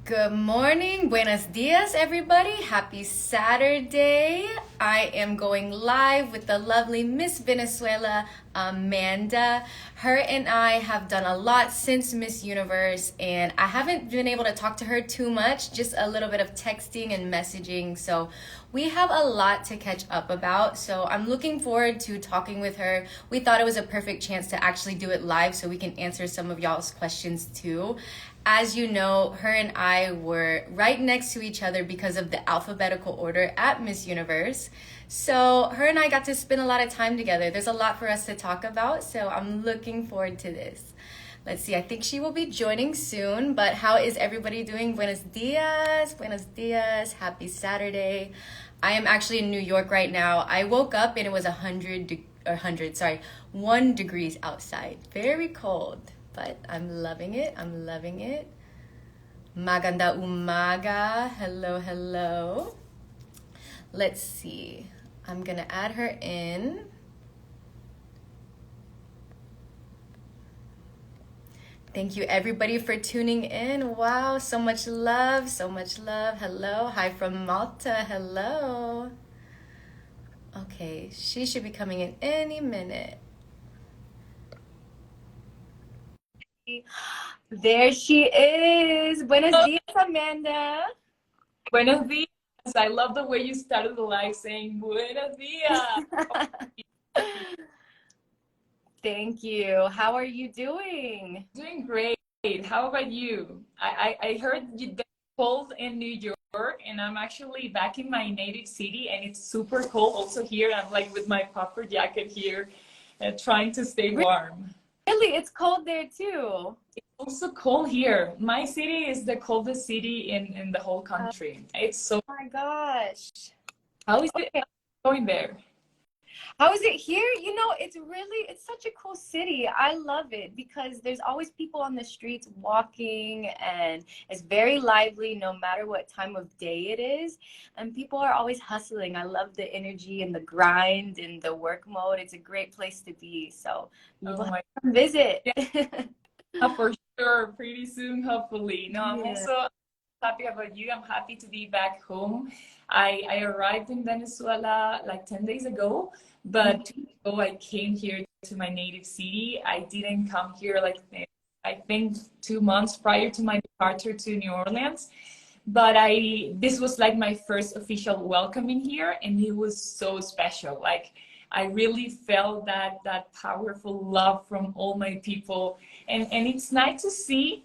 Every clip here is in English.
Good morning, buenos dias, everybody. Happy Saturday. I am going live with the lovely Miss Venezuela, Amanda. Her and I have done a lot since Miss Universe, and I haven't been able to talk to her too much, just a little bit of texting and messaging. So we have a lot to catch up about. So I'm looking forward to talking with her. We thought it was a perfect chance to actually do it live so we can answer some of y'all's questions too. As you know, her and I were right next to each other because of the alphabetical order at Miss Universe. So her and I got to spend a lot of time together. There's a lot for us to talk about, so I'm looking forward to this. Let's see, I think she will be joining soon, but how is everybody doing? Buenos dias, buenos dias, happy Saturday. I am actually in New York right now. I woke up and it was 1 degrees outside. Very cold. But I'm loving it. I'm loving it. Maganda umaga. Hello, hello. Let's see. I'm going to add her in. Thank you, everybody, for tuning in. Wow, so much love. So much love. Hello. Hi from Malta. Hello. Okay, she should be coming in any minute. There she is. Buenos dias, Amanda. Buenos dias. I love the way you started the live saying buenos dias. Thank you. How are you doing? Doing great. How about you? I heard you cold in New York, and I'm actually back in my native city, and it's super cold also here. I'm like with my puffer jacket here, trying to stay warm. Really? It's cold there too. It's also cold here. My city is the coldest city in the whole country. It's so. Oh my gosh. How is it going there? How is it here? You know, it's such a cool city. I love it because there's always people on the streets walking and it's very lively no matter what time of day it is. And people are always hustling. I love the energy and the grind and the work mode. It's a great place to be. So you will have to visit. Yeah, for sure. Pretty soon, hopefully. No, I'm also happy about you. I'm happy to be back home. I arrived in Venezuela like 10 days ago, but 2 weeks ago I came here to my native city. I didn't come here like I think 2 months prior to my departure to New Orleans. But this was like my first official welcoming here, and it was so special. Like I really felt that powerful love from all my people, and it's nice to see,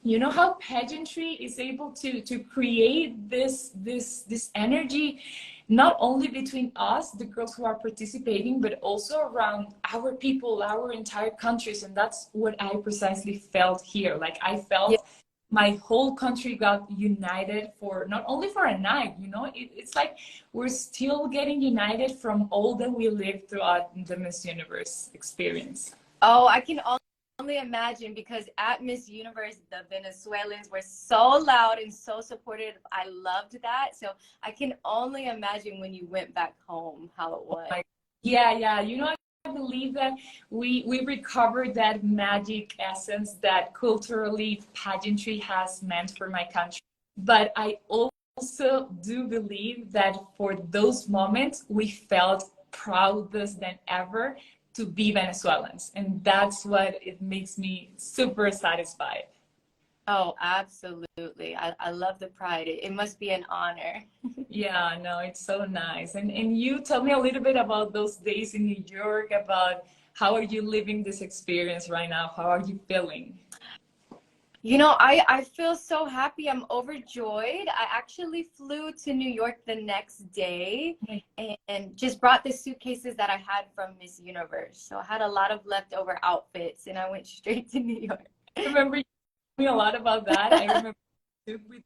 you know, how pageantry is able to create this energy, not only between us, the girls who are participating, but also around our people, our entire countries. And that's what I precisely felt here. Like I felt my whole country got united for not only for a night, you know, it's like we're still getting united from all that we lived throughout the Miss Universe experience. Oh, I can only imagine, because at Miss Universe, the Venezuelans were so loud and so supportive. I loved that. So I can only imagine when you went back home how it was. Yeah. You know, I believe that we recovered that magic essence that culturally pageantry has meant for my country. But I also do believe that for those moments, we felt proudest than ever to be Venezuelans. And that's what it makes me super satisfied. Oh, absolutely. I love the pride. It must be an honor. Yeah, no, it's so nice. And you tell me a little bit about those days in New York, about how are you living this experience right now? How are you feeling? You know, I feel so happy. I'm overjoyed. I actually flew to New York the next day and just brought the suitcases that I had from Miss Universe. So I had a lot of leftover outfits and I went straight to New York. I remember you told me a lot about that. I remember you took with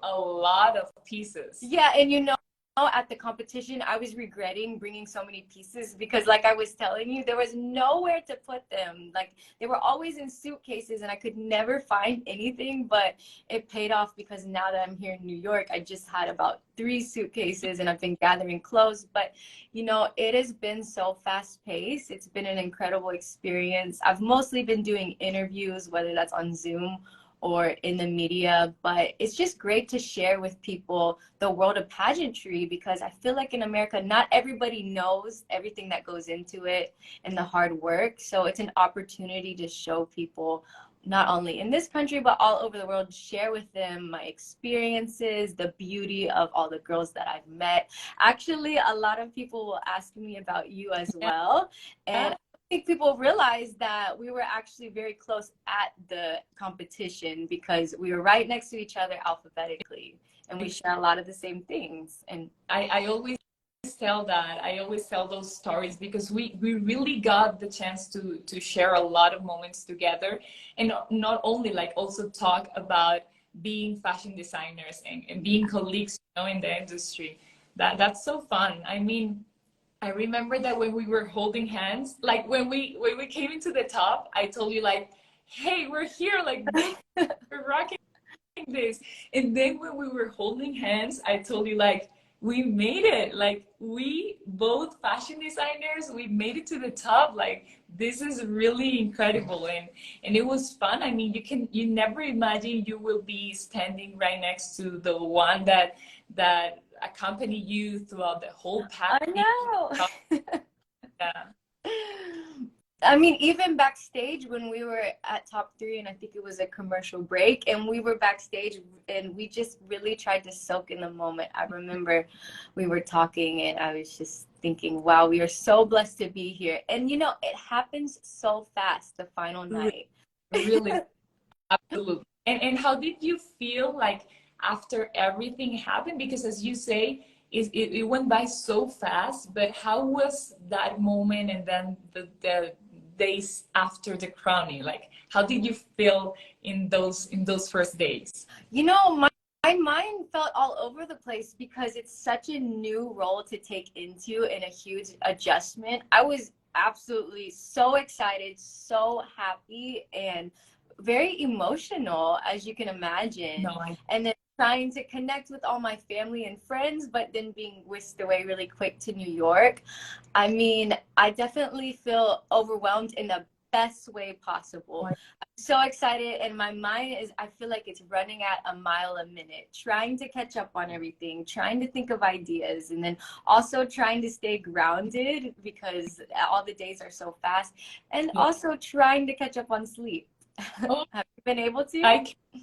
a lot of pieces. Yeah, and you know, at the competition, I was regretting bringing so many pieces because, like I was telling you, there was nowhere to put them. Like, they were always in suitcases and I could never find anything, but it paid off because now that I'm here in New York, I just had about 3 suitcases and I've been gathering clothes. But, you know, it has been so fast paced. It's been an incredible experience. I've mostly been doing interviews, whether that's on Zoom or in the media, but it's just great to share with people the world of pageantry, because I feel like in America, not everybody knows everything that goes into it and the hard work. So it's an opportunity to show people, not only in this country, but all over the world, share with them my experiences, the beauty of all the girls that I've met. Actually, a lot of people will ask me about you as well. And I think people realize that we were actually very close at the competition because we were right next to each other alphabetically, and we share a lot of the same things. And I always tell that. I always tell those stories because we really got the chance to share a lot of moments together, and not only like also talk about being fashion designers and being colleagues, you know, in the industry. That's so fun. I mean, I remember that when we were holding hands, like when we came into the top, I told you like, hey, we're here, like we're rocking this. And then when we were holding hands, I told you like, we made it. Like we both fashion designers, we made it to the top. Like this is really incredible, and it was fun. I mean, you never imagine you will be standing right next to the one that accompany you throughout the whole path. I know. Yeah. I mean, even backstage when we were at top 3, and I think it was a commercial break, and we were backstage and we just really tried to soak in the moment. I remember we were talking and I was just thinking, wow, we are so blessed to be here. And you know, it happens so fast, the final night. Really, absolutely. And how did you feel like after everything happened? Because as you say, it went by so fast, but how was that moment and then the days after the crowning? Like, how did you feel in those first days? You know, my mind felt all over the place because it's such a new role to take into and a huge adjustment. I was absolutely so excited, so happy, and very emotional, as you can imagine. No, And then trying to connect with all my family and friends, but then being whisked away really quick to New York. I mean, I definitely feel overwhelmed in the best way possible. I'm so excited, and my mind is, I feel like it's running at a mile a minute, trying to catch up on everything, trying to think of ideas, and then also trying to stay grounded because all the days are so fast, and also trying to catch up on sleep. Oh, have you been able to? I can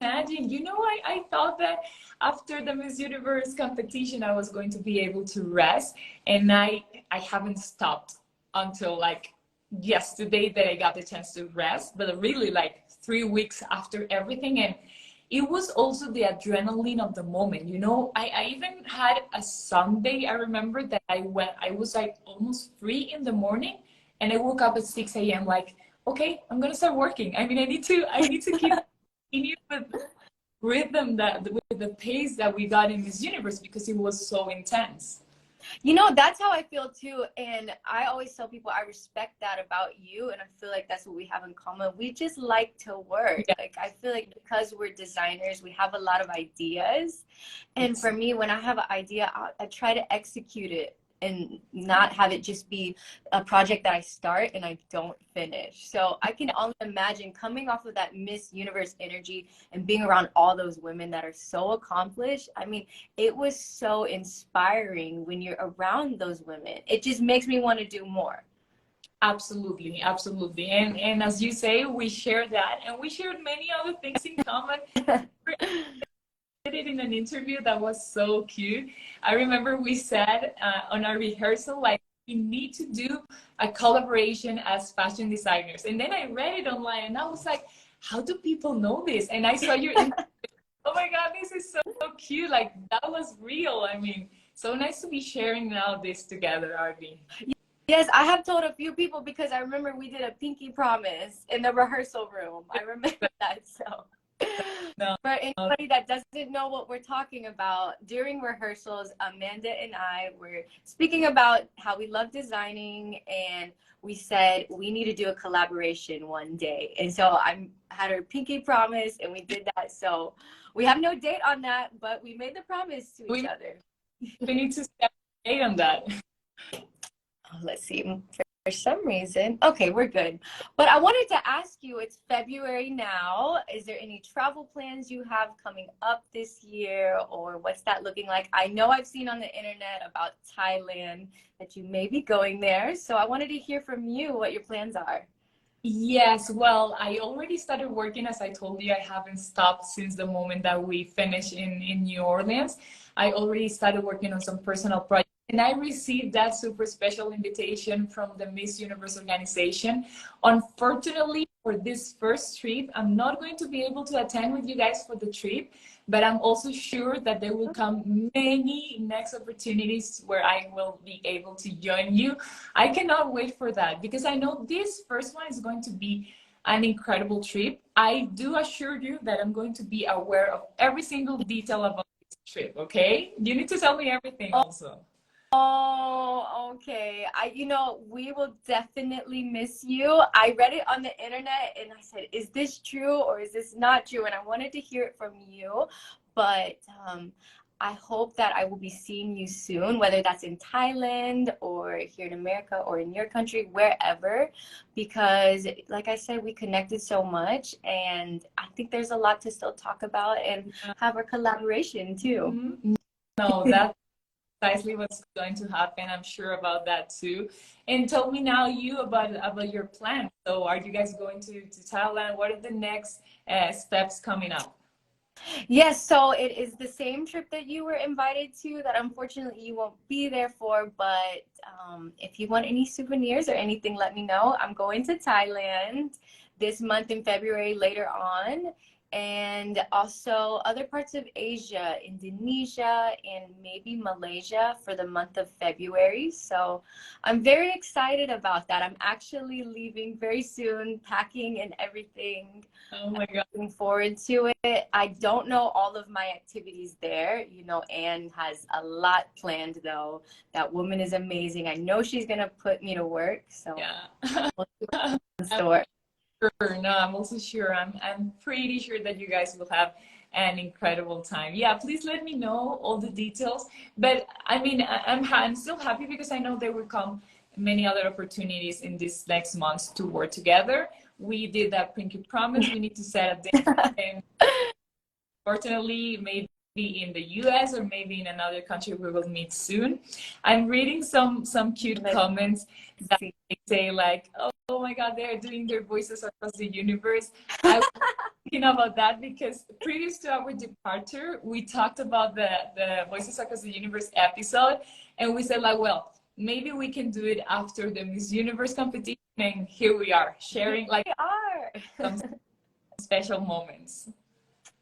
imagine. You know, I thought that after the Miss Universe competition, I was going to be able to rest, and I haven't stopped until like yesterday that I got the chance to rest, but really like 3 weeks after everything. And it was also the adrenaline of the moment. You know, I even had a Sunday. I remember that I was like almost 3 in the morning, and I woke up at 6 a.m. like, okay, I'm gonna start working. I mean, I need to keep continue with rhythm, that with the pace that we got in Miss Universe, because it was so intense. You know, that's how I feel too. And I always tell people I respect that about you. And I feel like that's what we have in common. We just like to work. Yeah. Like, I feel like because we're designers, we have a lot of ideas. And for me, when I have an idea, I try to execute it and not have it just be a project that I start and I don't finish. So I can only imagine coming off of that Miss Universe energy and being around all those women that are so accomplished. I mean, it was so inspiring when you're around those women. It just makes me want to do more. Absolutely, absolutely. And as you say, we share that, and we shared many other things in common. It in an interview that was so cute. I remember we said on our rehearsal, like, we need to do a collaboration as fashion designers. And then I read it online and I was like, how do people know this? And I saw your oh my God, this is so cute. Like, that was real. I mean, so nice to be sharing now this together, Arby. Yes, I have told a few people because I remember we did a pinky promise in the rehearsal room. I remember that. So No. for anybody that doesn't know what we're talking about, during rehearsals, Amanda and I were speaking about how we love designing, and we said we need to do a collaboration one day. And so I had her pinky promise, and we did that. So we have no date on that, but we made the promise to each other. We need to set a date on that. Let's see. some reason. Okay, we're good. But I wanted to ask you, it's February now. Is there any travel plans you have coming up this year, or what's that looking like? I know I've seen on the internet about Thailand that you may be going there. So I wanted to hear from you what your plans are. Yes, well, I already started working. As I told you, I haven't stopped since the moment that we finished in New Orleans. I already started working on some personal projects. And I received that super special invitation from the Miss Universe organization. Unfortunately, for this first trip, I'm not going to be able to attend with you guys for the trip, but I'm also sure that there will come many next opportunities where I will be able to join you. I cannot wait for that because I know this first one is going to be an incredible trip. I do assure you that I'm going to be aware of every single detail about this trip, okay? You need to tell me everything also. Oh, okay. We will definitely miss you. I read it on the internet and I said, is this true or is this not true? And I wanted to hear it from you, but I hope that I will be seeing you soon, whether that's in Thailand or here in America or in your country, wherever, because like I said, we connected so much and I think there's a lot to still talk about and have our collaboration too. No, that's precisely what's going to happen. I'm sure about that too. And tell me now you about your plan. So are you guys going to Thailand? What are the next steps coming up? Yes, so it is the same trip that you were invited to that unfortunately you won't be there for, but if you want any souvenirs or anything, let me know. I'm going to Thailand this month in February later on, and also other parts of Asia, Indonesia, and maybe Malaysia for the month of February. So I'm very excited about that. I'm actually leaving very soon, packing and everything. Oh my God. Looking forward to it. I don't know all of my activities there. Anne has a lot planned though. That woman is amazing. I know she's gonna put me to work. So Yeah. we'll see what's in store. Sure. No, I'm also sure. I'm pretty sure that you guys will have an incredible time. Yeah, please let me know all the details. But I mean, I'm still happy because I know there will come many other opportunities in this next month to work together. We did that pinky promise. We need to set a date. And fortunately, maybe in the US or maybe in another country we will meet soon. I'm reading some cute comments that they say like, oh my God, they're doing their voices across the universe. I was thinking about that because previous to our departure, we talked about the Voices Across the Universe episode, and we said like, well, maybe we can do it after the Miss Universe competition, and here we are sharing like some special moments.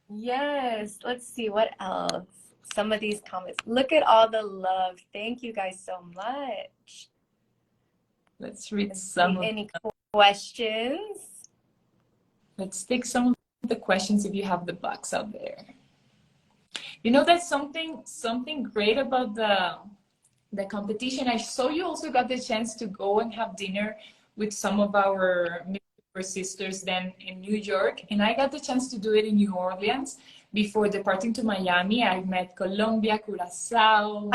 Yes, let's see what else. Some of these comments. Look at all the love. Thank you guys so much. Let's read some. Any questions? Let's take some of the questions if you have the box out there. You know, that's something great about the competition. I saw you also got the chance to go and have dinner with some of our sisters then in New York, and I got the chance to do it in New Orleans before departing to Miami. I met Colombia, Curacao, saw.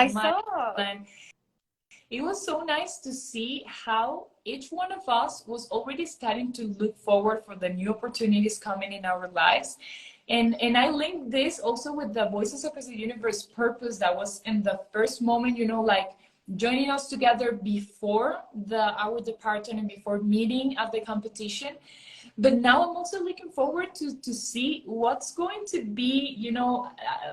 It was so nice to see how each one of us was already starting to look forward for the new opportunities coming in our lives. And I linked this also with the Voices Across the Universe purpose that was in the first moment, like joining us together before our departure and before meeting at the competition. But now I'm also looking forward to see what's going to be,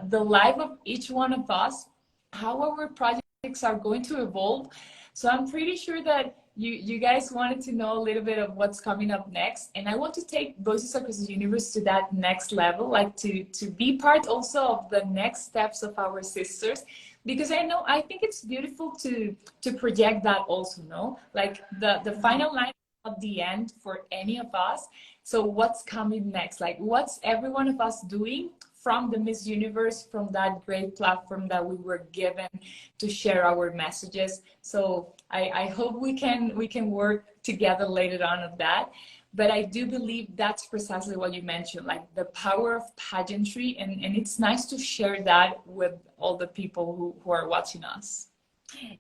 the life of each one of us, how our projects are going to evolve. So I'm pretty sure that you guys wanted to know a little bit of what's coming up next. And I want to take Voices Across the Universe to that next level, like to be part also of the next steps of our sisters. Because I think it's beautiful to project that also, no? Like the final line at the end for any of us. So what's coming next? Like what's every one of us doing from the Miss Universe, from that great platform that we were given to share our messages. So I hope we can work together later on that. But I do believe that's precisely what you mentioned, like the power of pageantry. And it's nice to share that with all the people who are watching us.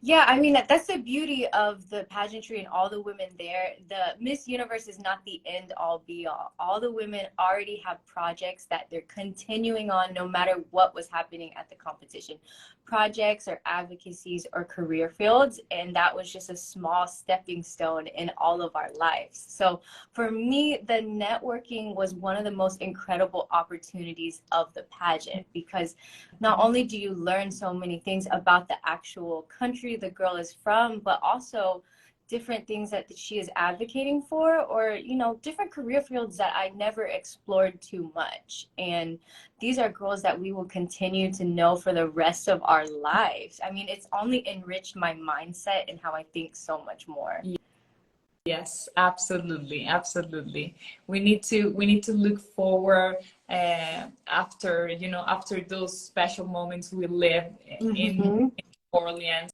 Yeah, I mean that's the beauty of the pageantry and all the women there. The Miss Universe is not the end all be all. All the women already have projects that they're continuing on no matter what was happening at the competition. Projects or advocacies or career fields, and that was just a small stepping stone in all of our lives. So for me, the networking was one of the most incredible opportunities of the pageant because not only do you learn so many things about the actual country the girl is from, but also different things that she is advocating for, or different career fields that I never explored too much. And these are girls that we will continue to know for the rest of our lives. I mean, it's only enriched my mindset and how I think so much more. Yes, absolutely, absolutely. We need to look forward after after those special moments we live in Mm-hmm. Orleans,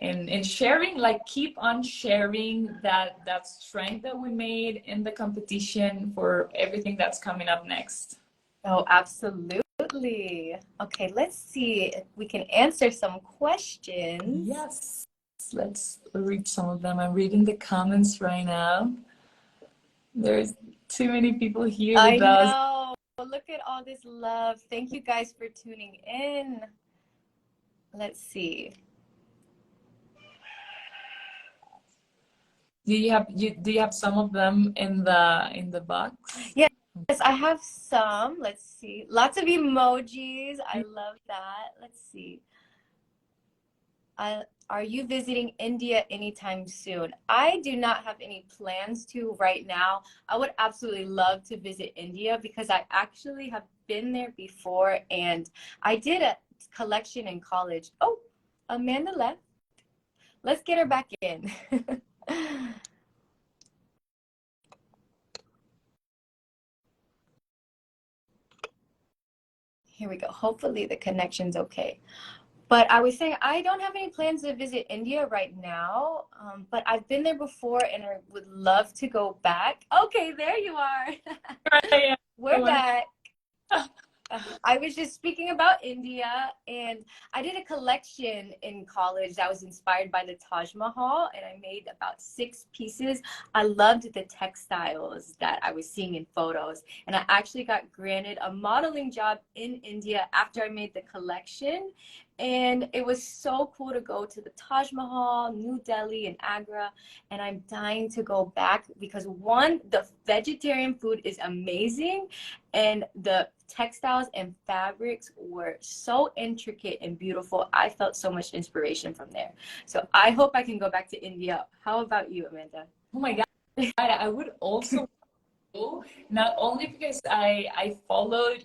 and sharing, like keep on sharing that strength that we made in the competition for everything that's coming up next. Oh, absolutely. Okay, let's see if we can answer some questions. Yes, let's read some of them. I'm reading the comments right now. There's too many people here I with us. know. Look at all this love. Thank you guys for tuning in. Let's see. Do you have some of them in the box? Yes, I have some. Let's see. Lots of emojis. I love that. Let's see. Are you visiting India anytime soon? I do not have any plans to right now. I would absolutely love to visit India because I actually have been there before and I did a collection in college. Oh, Amanda left. Let's get her back in. Here we go. Hopefully the connection's okay. But I was saying I don't have any plans to visit India right now, but I've been there before and I would love to go back. Okay, there you are. Right. We're back. I was just speaking about India, and I did a collection in college that was inspired by the Taj Mahal, and I made about 6 pieces. I loved the textiles that I was seeing in photos, and I actually got granted a modeling job in India after I made the collection. And it was so cool to go to the Taj Mahal, New Delhi, and Agra. And I'm dying to go back because one, the vegetarian food is amazing, and the textiles and fabrics were so intricate and beautiful. I felt so much inspiration from there. So I hope I can go back to India. How about you, Amanda? Oh my God, I would also go, not only because I followed,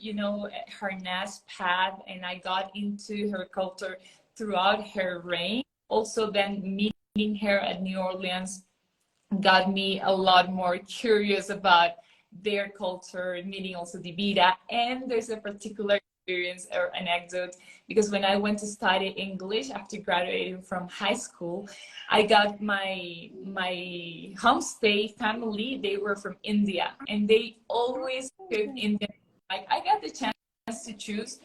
her Nas path and I got into her culture throughout her reign. Also, then meeting her at New Orleans got me a lot more curious about their culture, meeting also Divida. And there's a particular experience or anecdote because when I went to study English after graduating from high school, I got my homestay family. They were from India, and they always cooked Indian. Like I got the chance to choose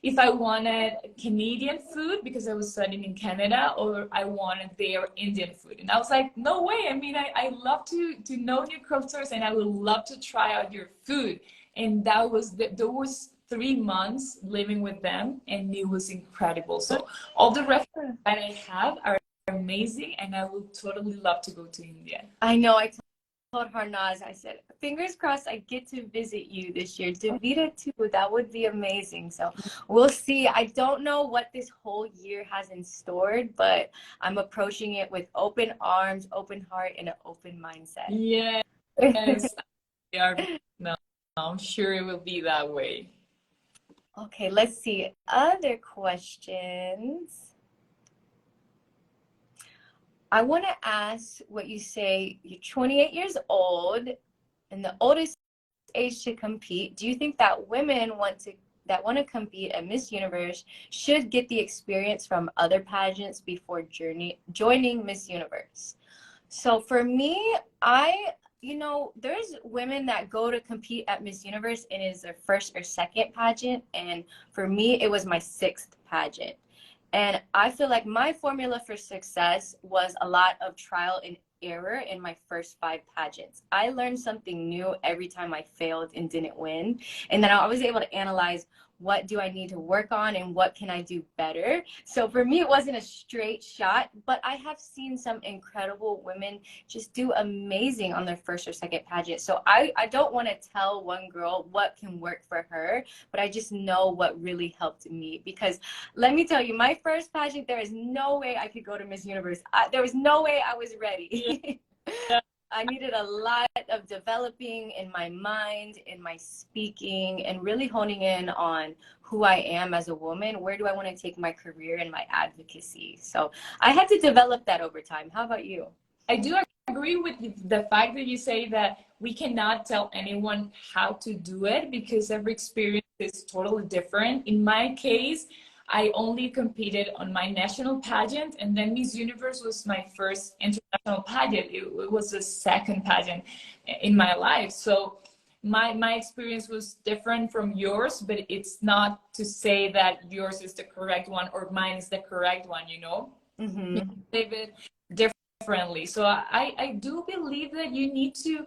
if I wanted Canadian food because I was studying in Canada, or I wanted their Indian food. And I was like, no way. I mean, I love to know new cultures and I would love to try out your food. And that was those 3 months living with them, and it was incredible. So all the references that I have are amazing, and I would totally love to go to India. I know. I told Harnaz, I said, fingers crossed I get to visit you this year. Davida too, that would be amazing. So we'll see. I don't know what this whole year has in store, but I'm approaching it with open arms, open heart, and an open mindset. Yes, we are. No, I'm sure it will be that way. Okay, let's see. Other questions. I want to ask what you say. You're 28 years old and the oldest age to compete. Do you think that women that want to compete at Miss Universe should get the experience from other pageants before joining Miss Universe? So for me, there's women that go to compete at Miss Universe and it is their first or second pageant. And for me, it was my 6th pageant. And I feel like my formula for success was a lot of trial and error in my first 5 pageants. I learned something new every time I failed and didn't win. And then I was able to analyze, what do I need to work on and what can I do better? So for me, it wasn't a straight shot, but I have seen some incredible women just do amazing on their first or second pageant. So I don't want to tell one girl what can work for her, but I just know what really helped me. Because let me tell you, my first pageant, there is no way I could go to Miss Universe. There was no way I was ready. I needed a lot of developing in my mind, in my speaking, and really honing in on who I am as a woman. Where do I want to take my career and my advocacy? So I had to develop that over time. How about you? I do agree with the fact that you say that we cannot tell anyone how to do it because every experience is totally different. In my case, I only competed on my national pageant, and then Miss Universe was my first international pageant. It was the second pageant in my life. So my experience was different from yours, but it's not to say that yours is the correct one or mine is the correct one, you know? Mm-hmm. Live it differently. So I do believe that you need to,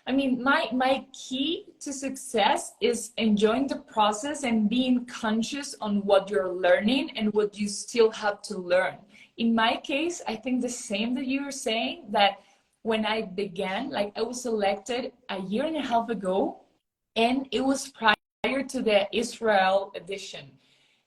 I mean, my key to success is enjoying the process and being conscious on what you're learning and what you still have to learn. In my case, I think the same that you were saying, that when I began, like I was selected a year and a half ago, and it was prior to the Israel edition.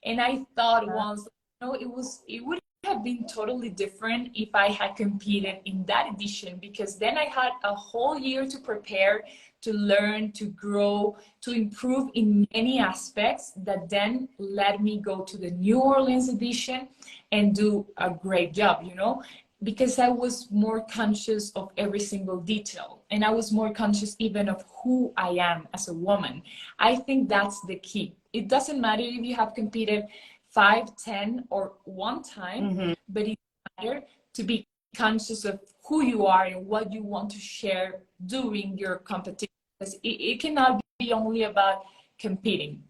And I thought once, you know, it would have been totally different if I had competed in that edition, because then I had a whole year to prepare, to learn, to grow, to improve in many aspects that then led me go to the New Orleans edition and do a great job, you know, because I was more conscious of every single detail, and I was more conscious even of who I am as a woman. I think that's the key. It doesn't matter if you have competed 5, 10, or 1 time, Mm-hmm. but it's matter to be conscious of who you are and what you want to share during your competition. Because it cannot be only about competing.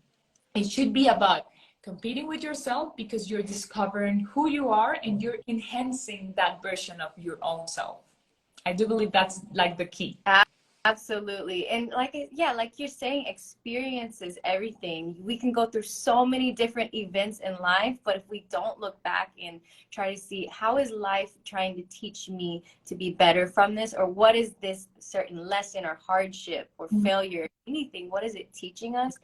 It should be about competing with yourself, because you're discovering who you are and you're enhancing that version of your own self. I do believe that's like the key. Absolutely. And like, yeah, like you're saying, experience is everything. We can go through so many different events in life, but if we don't look back and try to see, how is life trying to teach me to be better from this? Or what is this certain lesson or hardship or failure, anything, what is it teaching us?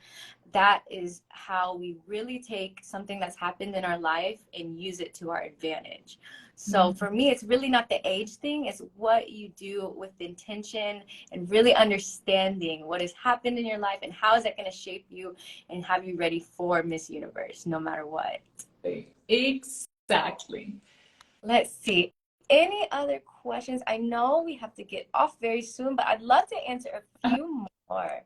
That is how we really take something that's happened in our life and use it to our advantage. So for me, it's really not the age thing. It's what you do with intention and really understanding what has happened in your life and how is that going to shape you and have you ready for Miss Universe, no matter what. Exactly. Let's see. Any other questions? I know we have to get off very soon, but I'd love to answer a few more.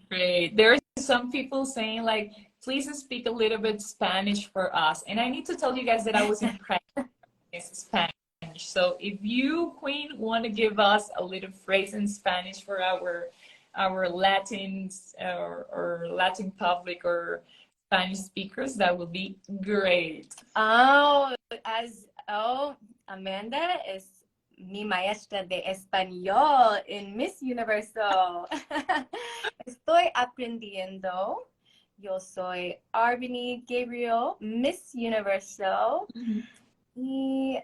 Great. There are some people saying like, please speak a little bit Spanish for us. And I need to tell you guys that I was in practice Spanish. So if you, Queen, want to give us a little phrase in Spanish for our Latins or Latin public or Spanish speakers, that would be great. Amanda is mi maestra de español en Miss Universo. Estoy aprendiendo. Yo soy Arbany Gabriel, Miss Universo. Y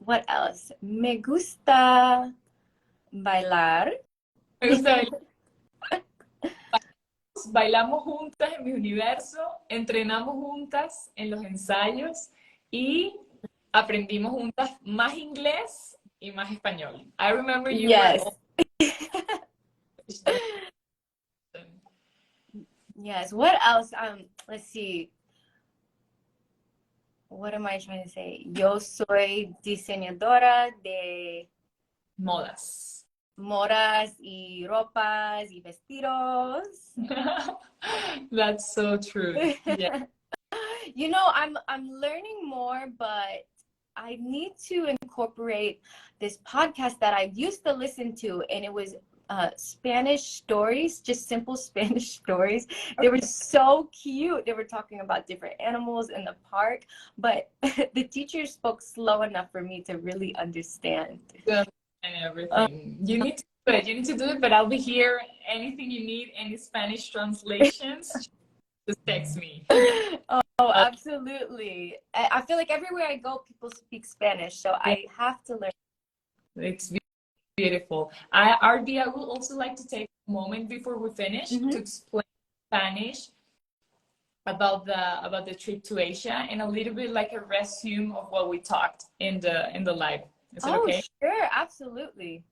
what else? Me gusta bailar. Me gusta bailar. Bailamos juntas en mi universo, entrenamos juntas en los ensayos y aprendimos juntas más inglés y más español. I remember you were Yes. What else? Let's see. What am I trying to say? Yo soy diseñadora de modas y ropas y vestidos. That's so true. Yeah. You know, I'm learning more, but I need to incorporate this podcast that I used to listen to, and it was Spanish stories, just simple Spanish stories. They were so cute. They were talking about different animals in the park, but the teacher spoke slow enough for me to really understand. And everything. You need to do it. You need to do it, but I'll be here. Anything you need, any Spanish translations, just text me. Oh, absolutely. I feel like everywhere I go, people speak Spanish, so I have to learn. It's beautiful. RD, I would also like to take a moment before we finish to explain Spanish about the trip to Asia and a little bit like a resume of what we talked in the live. Is it okay? Sure, absolutely.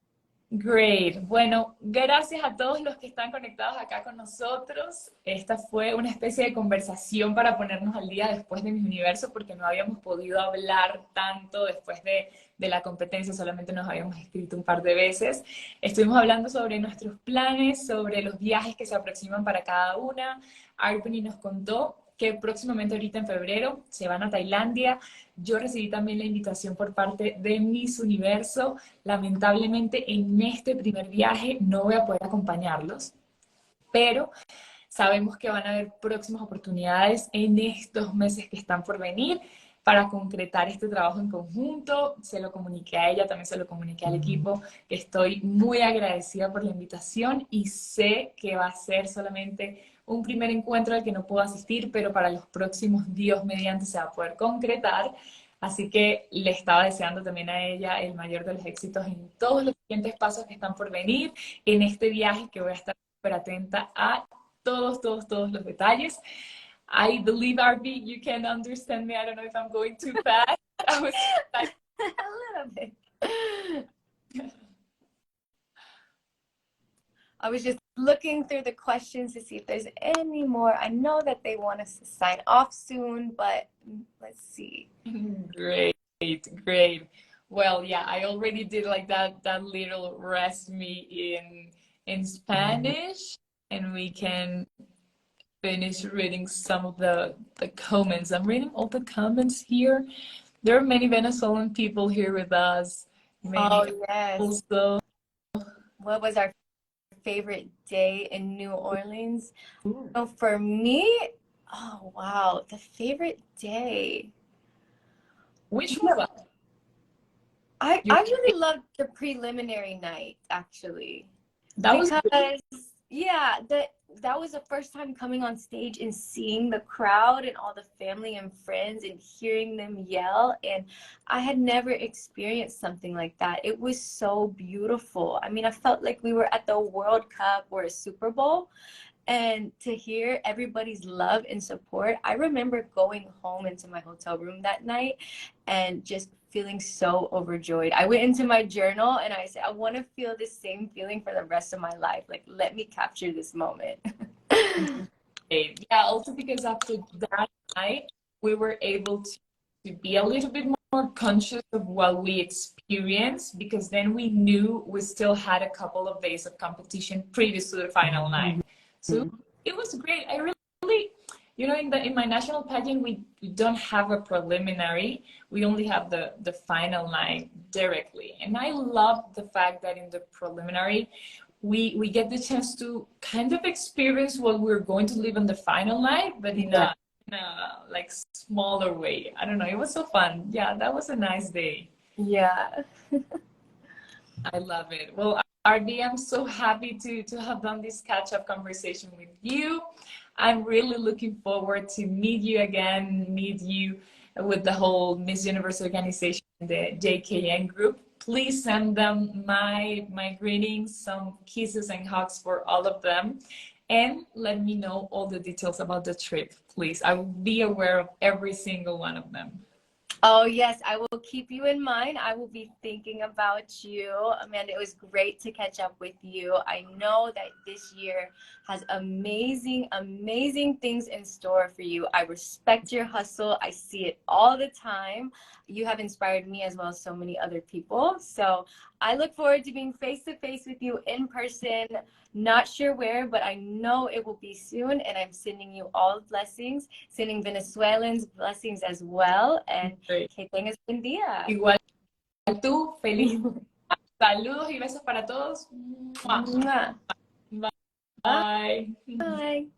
Great. Bueno, gracias a todos los que están conectados acá con nosotros. Esta fue una especie de conversación para ponernos al día después de Miss Universo, porque no habíamos podido hablar tanto después de la competencia, solamente nos habíamos escrito un par de veces. Estuvimos hablando sobre nuestros planes, sobre los viajes que se aproximan para cada una. Arpini nos contó que próximamente ahorita en febrero se van a Tailandia. Yo recibí también la invitación por parte de Miss Universo. Lamentablemente en este primer viaje no voy a poder acompañarlos, pero sabemos que van a haber próximas oportunidades en estos meses que están por venir para concretar este trabajo en conjunto. Se lo comuniqué a ella, también se lo comuniqué al equipo, que estoy muy agradecida por la invitación y sé que va a ser solamente un primer encuentro al que no puedo asistir, pero para los próximos días mediante se va a poder concretar. Así que le estaba deseando también a ella el mayor de los éxitos en todos los siguientes pasos que están por venir, en este viaje que voy a estar súper atenta a todos los detalles. I believe, RB, you can understand me. I don't know if I'm going too fast. I was like, a little bit. I was just looking through the questions to see if there's any more. I know that they want us to sign off soon, but let's see. Great. Well, yeah, I already did like that little resume in Spanish, and we can finish reading some of the comments. I'm reading all the comments here. There are many Venezuelan people here with us. Yes. Also, what was our favorite day in New Orleans? So for me, oh wow, the favorite day. Which one? I really loved the preliminary night, actually. That was that was the first time coming on stage and seeing the crowd and all the family and friends and hearing them yell. And I had never experienced something like that. It was so beautiful. I mean, I felt like we were at the World Cup or a Super Bowl. And to hear everybody's love and support, I remember going home into my hotel room that night and just feeling so overjoyed. I went into my journal and I said, I want to feel the same feeling for the rest of my life. Like, let me capture this moment. Yeah, also because after that night, we were able to be a little bit more conscious of what we experienced, because then we knew we still had a couple of days of competition previous to the final night. So it was great. I really, you know, in my national pageant, we don't have a preliminary. We only have the final night directly. And I love the fact that in the preliminary, we get the chance to kind of experience what we're going to live on the final night, but in a like smaller way. I don't know. It was so fun. Yeah, that was a nice day. Yeah. I love it. Well, RD, I'm so happy to have done this catch-up conversation with you. I'm really looking forward to meet you again, meet you with the whole Miss Universe organization, the JKN group. Please send them my greetings, some kisses and hugs for all of them. And let me know all the details about the trip, please. I will be aware of every single one of them. Oh, yes, I will keep you in mind. I will be thinking about you. Amanda, it was great to catch up with you. I know that this year has amazing, amazing things in store for you. I respect your hustle. I see it all the time. You have inspired me as well as so many other people. So I look forward to being face-to-face with you in person. Not sure where, but I know it will be soon. And I'm sending you all blessings, sending Venezuelans blessings as well. And que tengas buen día. Igual tú, feliz Saludos y besos para todos. Mua. Mwah. Bye. Bye.